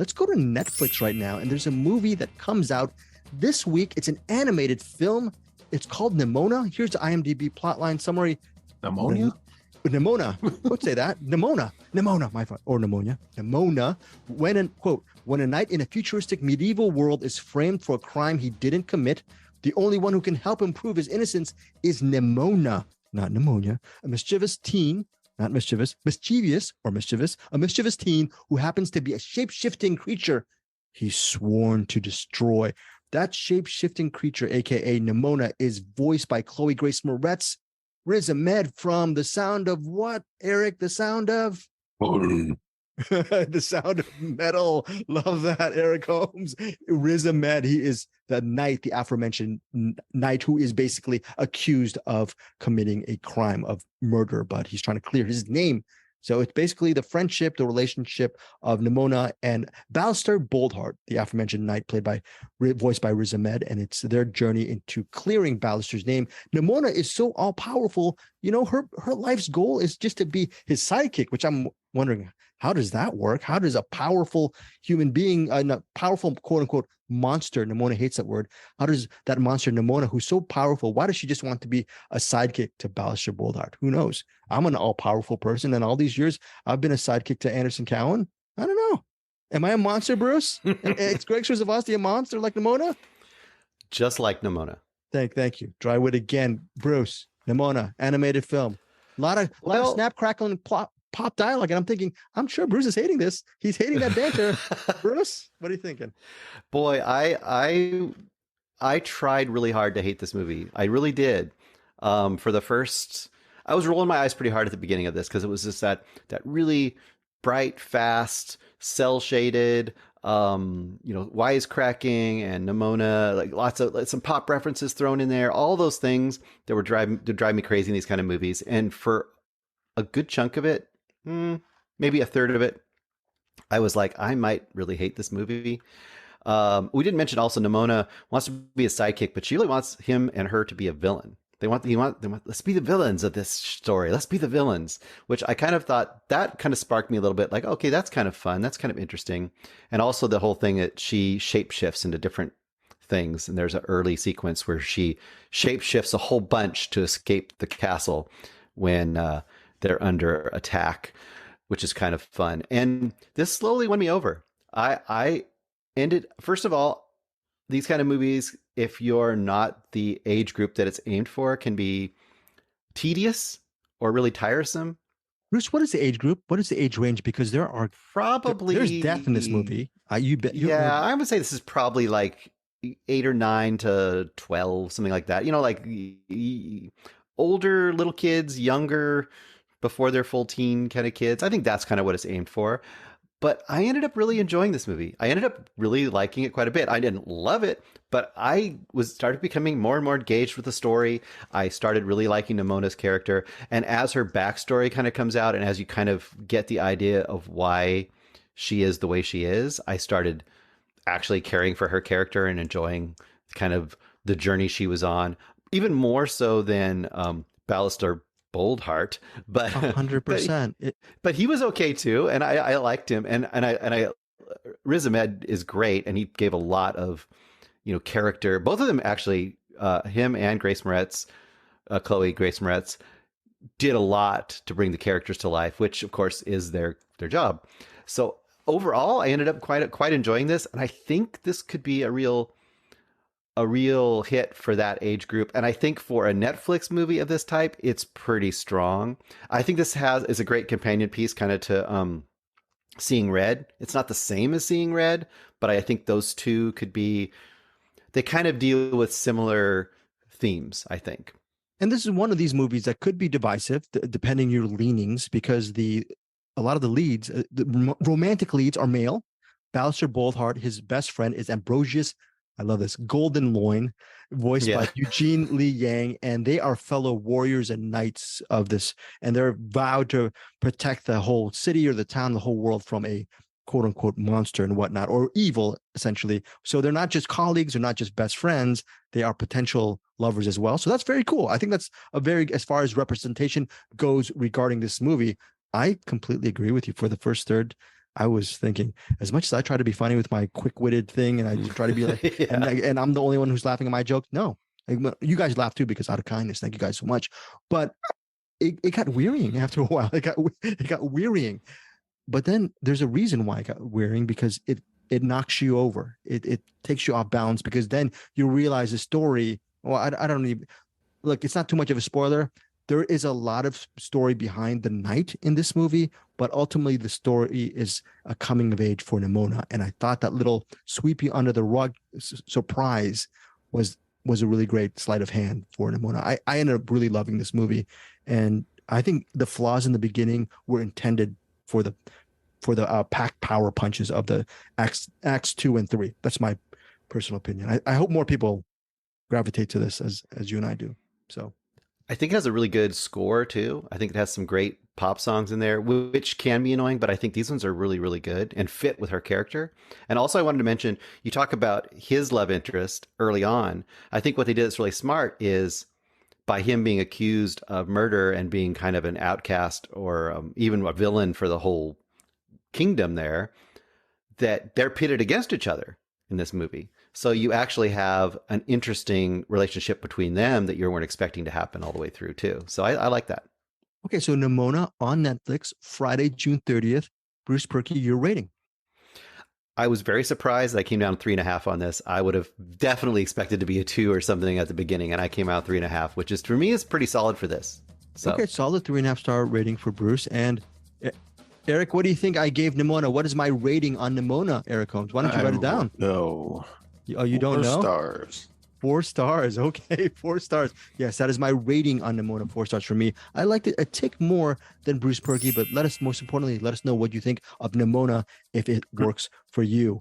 let's go to Netflix right now. And there's a movie that comes out this week. It's an animated film. It's called Nimona. Here's the IMDb plotline summary. Pneumonia? Nimona. Let's say that. Nimona, my fault. Or pneumonia. Nimona. When a knight in a futuristic medieval world is framed for a crime he didn't commit, the only one who can help him prove his innocence is Nimona, not pneumonia, a mischievous teen, not mischievous, a mischievous teen who happens to be a shape-shifting creature he's sworn to destroy. That shape-shifting creature, aka Nimona, is voiced by Chloë Grace Moretz. Riz Ahmed from The Sound of what, Eric? The Sound of? The Sound of Metal. Love that, Eric Holmes. Riz Ahmed, he is the knight, the aforementioned knight who is basically accused of committing a crime of murder, but he's trying to clear his name. So it's basically the friendship, the relationship of Nimona and Ballister Boldheart, the aforementioned knight voiced by Riz Ahmed, and it's their journey into clearing Ballister's name. Nimona is so all-powerful, her life's goal is just to be his sidekick, which I'm wondering, how does that work? How does a powerful human being, a powerful quote-unquote monster, Nimona hates that word, how does that monster Nimona, who's so powerful, why does she just want to be a sidekick to Ballister Boldheart? Who knows? I'm an all-powerful person, and all these years, I've been a sidekick to Anderson Cowan. I don't know. Am I a monster, Bruce? It's Greg Strzavosty, a monster like Nimona? Just like Nimona. Thank you. Dry wit again. Bruce, Nimona, animated film. A lot of snap, crackling, pop dialogue, and I'm thinking, I'm sure Bruce is hating this. He's hating that banter. Bruce, what are you thinking? Boy, I tried really hard to hate this movie. I really did. For the first, I was rolling my eyes pretty hard at the beginning of this because it was just that really bright, fast, cell shaded, wisecracking and Nimona, like lots of some pop references thrown in there. All those things that were drive me crazy in these kind of movies. And for a good chunk of it, maybe a third of it, I was like, I might really hate this movie. We didn't mention also Nimona wants to be a sidekick, but she really wants him and her to be a villain. They want, let's be the villains of this story. Let's be the villains, which I kind of thought that kind of sparked me a little bit like, okay, that's kind of fun. That's kind of interesting. And also the whole thing that she shapeshifts into different things. And there's an early sequence where she shapeshifts a whole bunch to escape the castle when they're under attack, which is kind of fun. And this slowly won me over. I ended, first of all, these kind of movies, if you're not the age group that it's aimed for, can be tedious or really tiresome. Bruce, what is the age group? What is the age range? Because there's death in this movie. I would say this is probably like 8 or 9 to 12, something like that. Like older little kids, younger, before they're full teen kind of kids. I think that's kind of what it's aimed for. But I ended up really enjoying this movie. I ended up really liking it quite a bit. I didn't love it, but I started becoming more and more engaged with the story. I started really liking Nimona's character. And as her backstory kind of comes out, and as you kind of get the idea of why she is the way she is, I started actually caring for her character and enjoying kind of the journey she was on, even more so than Ballister Boldheart, but 100%. But he was okay too, and I liked him, and I Riz Ahmed is great, and he gave a lot of character. Both of them actually, him and Grace Moretz, Chloë Grace Moretz, did a lot to bring the characters to life, which of course is their job. So overall, I ended up quite enjoying this, and I think this could be a real hit for that age group. And I think for a Netflix movie of this type, it's pretty strong. I think this is a great companion piece kind of to Seeing Red. It's not the same as Seeing Red, but I think those two they kind of deal with similar themes, I think. And this is one of these movies that could be divisive depending your leanings, because a lot of the leads, the romantic leads are male. Ballister Boldheart, his best friend is Ambrosius, I love this, Golden Loin, voiced by Eugene Lee Yang, and they are fellow warriors and knights of this, and they're vowed to protect the whole city or the town, the whole world from a quote-unquote monster and whatnot, or evil, essentially. So they're not just colleagues, they're not just best friends, they are potential lovers as well. So that's very cool. I think that's as far as representation goes regarding this movie, I completely agree with you. For the first third, I was thinking, as much as I try to be funny with my quick-witted thing, and I try to be like, Yeah. and I'm the only one who's laughing at my joke. No, you guys laugh too because out of kindness. Thank you guys so much. But it got wearying after a while. It got wearying. But then there's a reason why it got wearying, because it knocks you over. It takes you off balance, because then you realize the story. Well, I don't even look. It's not too much of a spoiler. There is a lot of story behind the knight in this movie, but ultimately the story is a coming of age for Nimona. And I thought that little sweeping under the rug surprise was a really great sleight of hand for Nimona. I ended up really loving this movie, and I think the flaws in the beginning were intended for the packed power punches of the acts 2 and 3. That's my personal opinion. I hope more people gravitate to this as you and I do. So I think it has a really good score too. I think it has some great pop songs in there, which can be annoying, but I think these ones are really, really good and fit with her character. And also I wanted to mention, you talk about his love interest early on. I think what they did that's really smart is, by him being accused of murder and being kind of an outcast, or even a villain for the whole kingdom there, that they're pitted against each other in this movie. So you actually have an interesting relationship between them that you weren't expecting to happen all the way through too. So I like that. okay, so Nimona on Netflix, Friday, June 30th. Bruce Perky, your rating? I was very surprised that I came down 3.5 on this. I would have definitely expected to be a 2 or something at the beginning, and I came out 3.5, which is, for me, is pretty solid for this. So. Okay, solid 3.5 star rating for Bruce. And Eric, what do you think I gave Nimona? What is my rating on Nimona, Eric Holmes? Why don't you write it down? No. Oh, you don't know? 4 stars. 4 stars. Okay, 4 stars. Yes, that is my rating on Nimona. 4 stars for me. I liked it a tick more than Bruce Perky, but most importantly, let us know what you think of Nimona if it works for you.